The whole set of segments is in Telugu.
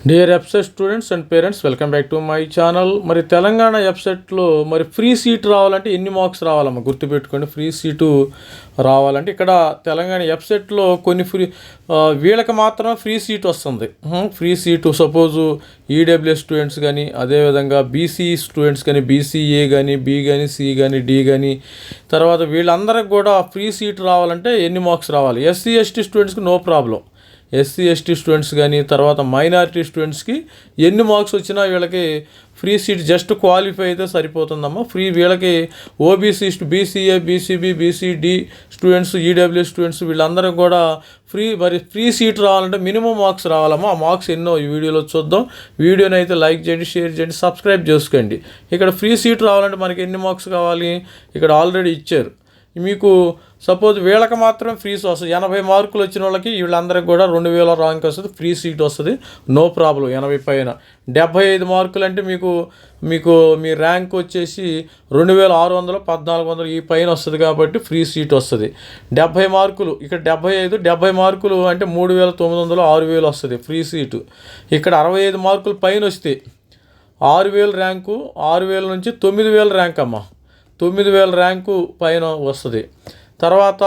Dear ఎఫ్సెట్ students and parents, welcome back to my channel. మరి తెలంగాణ ఎఫ్సెట్లో మరి ఫ్రీ సీట్ రావాలంటే ఎన్ని మార్క్స్ రావాలమ్మా? గుర్తుపెట్టుకోండి, ఫ్రీ సీటు రావాలంటే ఇక్కడ తెలంగాణ ఎఫ్సెట్లో కొన్ని వీళ్ళకి మాత్రం ఫ్రీ సీట్ వస్తుంది. Free seat suppose EWS students కానీ, అదేవిధంగా బీసీ స్టూడెంట్స్ కానీ, బీసీఏ కానీ, బి కానీ, సి కానీ, డి కానీ, తర్వాత వీళ్ళందరికి కూడా ఫ్రీ సీట్ రావాలంటే ఎన్ని మార్క్స్ రావాలి? ఎస్సీ ఎస్టీ స్టూడెంట్స్కి no problem. SC ST students కానీ, తర్వాత మైనారిటీ స్టూడెంట్స్కి ఎన్ని మార్క్స్ వచ్చినా వీళ్ళకి ఫ్రీ సీట్ జస్ట్ క్వాలిఫై అయితే సరిపోతుందమ్మా. వీళ్ళకి OBC, BCA, BCB, BCD students, EWS students వీళ్ళందరికీ కూడా ఫ్రీ సీట్ రావాలంటే మినిమం మార్క్స్ రావాలమ్మా. ఆ మార్క్స్ ఎన్నో ఈ వీడియోలో చూద్దాం. వీడియోని అయితే లైక్ చేయండి, షేర్ చేయండి, సబ్స్క్రైబ్ చేసుకోండి. ఇక్కడ ఫ్రీ సీట్ రావాలంటే మనకి ఎన్ని మార్క్స్ కావాలి? ఇక్కడ ఆల్రెడీ ఇచ్చారు మీకు. సపోజ్ వీళ్ళకి మాత్రం ఫ్రీస్ వస్తుంది. 80 మార్కులు వచ్చిన వాళ్ళకి వీళ్ళందరికీ కూడా 2000 ర్యాంక్ వస్తుంది, ఫ్రీ సీట్ వస్తుంది, నో ప్రాబ్లం. 80 పైన 75 మార్కులు అంటే మీకు మీ ర్యాంక్ వచ్చేసి 2600, 1400 ఈ పైన వస్తుంది కాబట్టి ఫ్రీ సీట్ వస్తుంది. 70 మార్కులు ఇక్కడ 70 మార్కులు అంటే 3900, 6000 వస్తుంది ఫ్రీ సీటు. ఇక్కడ 65 మార్కులు పైన వస్తే 6000 ర్యాంకు, 6000 నుంచి 9000 ర్యాంక్ అమ్మ. 9000 ర్యాంకు పైన వస్తుంది. తర్వాత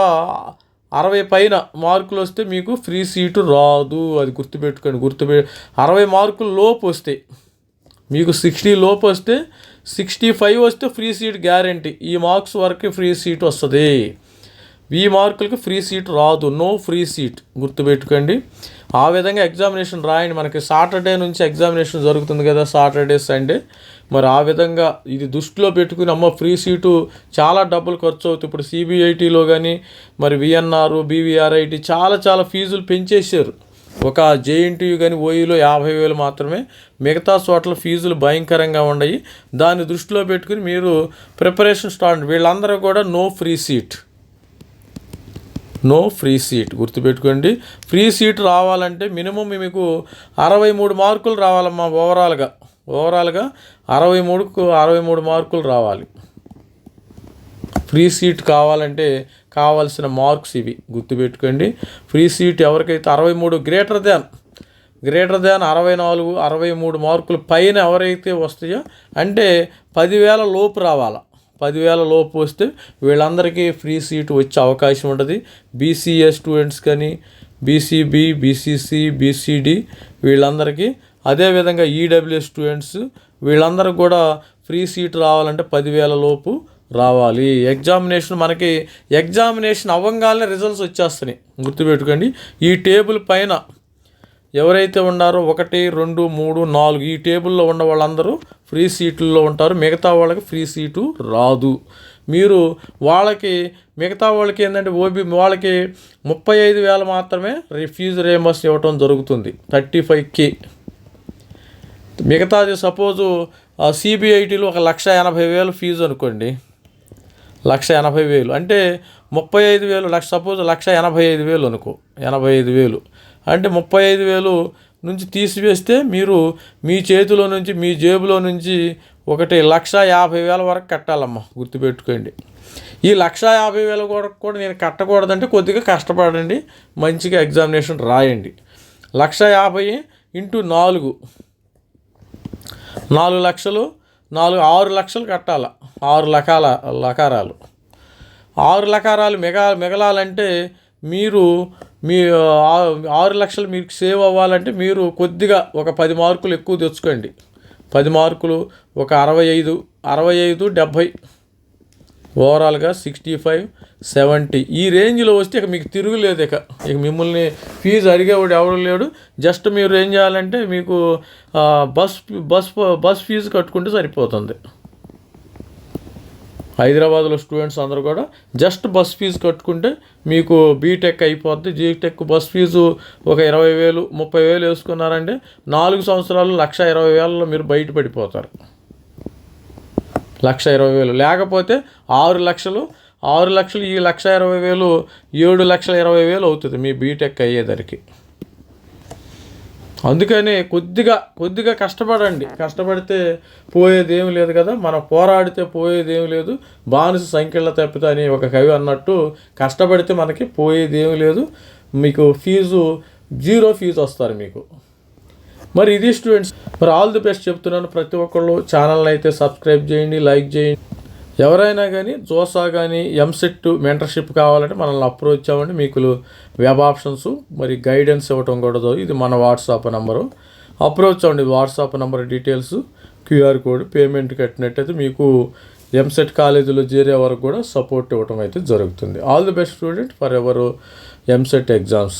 60 పైన మార్కులు వస్తే మీకు ఫ్రీ సీటు రాదు, అది గుర్తుపెట్టుకోండి. 60 మార్కులు లోపు వస్తే మీకు 60 లోపు వస్తే, 65 వస్తే ఫ్రీ సీట్ గ్యారంటీ. ఈ మార్క్స్ వరకు ఫ్రీ సీట్ వస్తుంది. ఈ మార్కులకి ఫ్రీ సీట్ రాదు, నో ఫ్రీ సీట్, గుర్తుపెట్టుకోండి. ఆ విధంగా ఎగ్జామినేషన్ రాయండి. మనకి సాటర్డే నుంచి ఎగ్జామినేషన్ జరుగుతుంది కదా, సాటర్డే సండే. మరి ఆ విధంగా ఇది దృష్టిలో పెట్టుకుని ఫ్రీ సీటు చాలా డబ్బులు ఖర్చు అవుతుంది. ఇప్పుడు సిబిఐటీలో కానీ, మరి విఎన్ఆర్, బీవీఆర్ఐటి చాలా ఫీజులు పెంచేశారు. ఒక జేఎన్టీయూ కానీ ఓయూలో 50,000 మాత్రమే, మిగతా చోట్ల ఫీజులు భయంకరంగా ఉన్నాయి. దాన్ని దృష్టిలో పెట్టుకుని మీరు ప్రిపరేషన్ స్టార్ట్. వీళ్ళందరూ కూడా నో ఫ్రీ సీట్ గుర్తుపెట్టుకోండి. ఫ్రీ సీట్ రావాలంటే మినిమం మీకు 63 మార్కులు రావాలమ్మా. ఓవరాల్గా 63 మార్కులు రావాలి. ఫ్రీ సీట్ కావాలంటే కావాల్సిన మార్క్స్ ఇవి గుర్తుపెట్టుకోండి. ఫ్రీ సీట్ ఎవరికైతే 63 గ్రేటర్ దాన్ 64, 63 మార్కులు పైన ఎవరైతే వస్తాయో అంటే 10,000 లోపు రావాలా. 10,000 లోపు వస్తే వీళ్ళందరికీ ఫ్రీ సీటు వచ్చే అవకాశం ఉంటుంది. బీసీఏ స్టూడెంట్స్ కానీ, బీసీబీ, బీసీసీ, బీసీడి వీళ్ళందరికీ, అదేవిధంగా ఈడబ్ల్యూఎస్ స్టూడెంట్స్ వీళ్ళందరికీ కూడా ఫ్రీ సీట్ రావాలంటే 10,000 లోపు రావాలి. ఎగ్జామినేషన్ అవ్వగానే రిజల్ట్స్ వచ్చేస్తున్నాయి, గుర్తుపెట్టుకోండి. ఈ టేబుల్ పైన ఎవరైతే ఉన్నారో 1, 2, 3, 4 ఈ టేబుల్లో ఉన్న వాళ్ళందరూ ఫ్రీ సీట్లలో ఉంటారు. మిగతా వాళ్ళకి ఫ్రీ సీటు రాదు. మిగతా వాళ్ళకి ఏంటంటే వాళ్ళకి 35,000 మాత్రమే ఫీజు రియంబర్స్ ఇవ్వటం జరుగుతుంది, 35K. మిగతాది సపోజు సిబిఐటీలో 1,80,000 ఫీజు అనుకోండి. 1,80,000 అంటే 35,000, సపోజ్ 1,85,000 అనుకో. 85,000 అంటే 35,000 నుంచి తీసివేస్తే మీరు మీ చేతిలో నుంచి, మీ జేబులో నుంచి 1,50,000 వరకు కట్టాలమ్మా, గుర్తుపెట్టుకోండి. ఈ 1,50,000 కూడా నేను కట్టకూడదంటే కొద్దిగా కష్టపడండి, మంచిగా ఎగ్జామినేషన్ రాయండి. 1,50,000 ఇంటూ 4 లక్షలు, 6 లక్షలు కట్టాల. 6 లకారాలు 6 లకారాలు మిగలాలంటే మీరు మీ 6 లక్షలు మీకు సేవ్ అవ్వాలంటే మీరు కొద్దిగా ఒక 10 మార్కులు ఎక్కువ తెచ్చుకోండి. 10 మార్కులు ఒక 65, 70 ఓవరాల్గా 65, 70 ఈ రేంజ్లో వస్తే ఇక మీకు తిరుగులేదు. ఇక మిమ్మల్ని ఫీజు అడిగేవాడు ఎవరు లేడు. జస్ట్ మీరు ఏం చేయాలంటే మీకు బస్ ఫీజు కట్టుకుంటే సరిపోతుంది. హైదరాబాద్లో స్టూడెంట్స్ అందరూ కూడా జస్ట్ బస్ ఫీజు కట్టుకుంటే మీకు బీటెక్ అయిపోద్ది. బీటెక్ బస్ ఫీజు ఒక 20,000, 30,000 వేసుకున్నారంటే 4 సంవత్సరాలు 1,20,000లో మీరు బయటపడిపోతారు. 1,20,000 లేకపోతే 6 లక్షలు ఈ 1,20,000 7,20,000 అవుతుంది మీ బీటెక్ అయ్యేదరికి. అందుకని కొద్దిగా కష్టపడండి. కష్టపడితే పోయేది ఏమి లేదు కదా, మనం పోరాడితే పోయేది ఏమి లేదు. బానిస సంఖ్యల తప్పితే అని ఒక కవి అన్నట్టు కష్టపడితే మనకి పోయేది ఏమి లేదు. మీకు 0 ఫీజు వస్తారు మీకు. మరి ఇది స్టూడెంట్స్, మరి ఆల్ ది బెస్ట్ చెప్తున్నాను. ప్రతి ఒక్కళ్ళు ఛానల్ని అయితే సబ్స్క్రైబ్ చేయండి, లైక్ చేయండి. ఎవరైనా కానీ జోసా కానీ ఎంసెట్ మెంటర్షిప్ కావాలంటే మనల్ని అప్రోచ్ అవ్వండి. మీకు వెబ్ ఆప్షన్స్ మరి గైడెన్స్ ఇవ్వటం కూడా ఇది మన వాట్సాప్ నెంబరు. అప్రోచ్ అవ్వండి. WhatsApp number details, QR code, payment కట్టినట్టయితే మీకు ఎంసెట్ కాలేజీలో చేరే వరకు కూడా సపోర్ట్ ఇవ్వటం అయితే జరుగుతుంది. All the best student for ever EAMCET exams.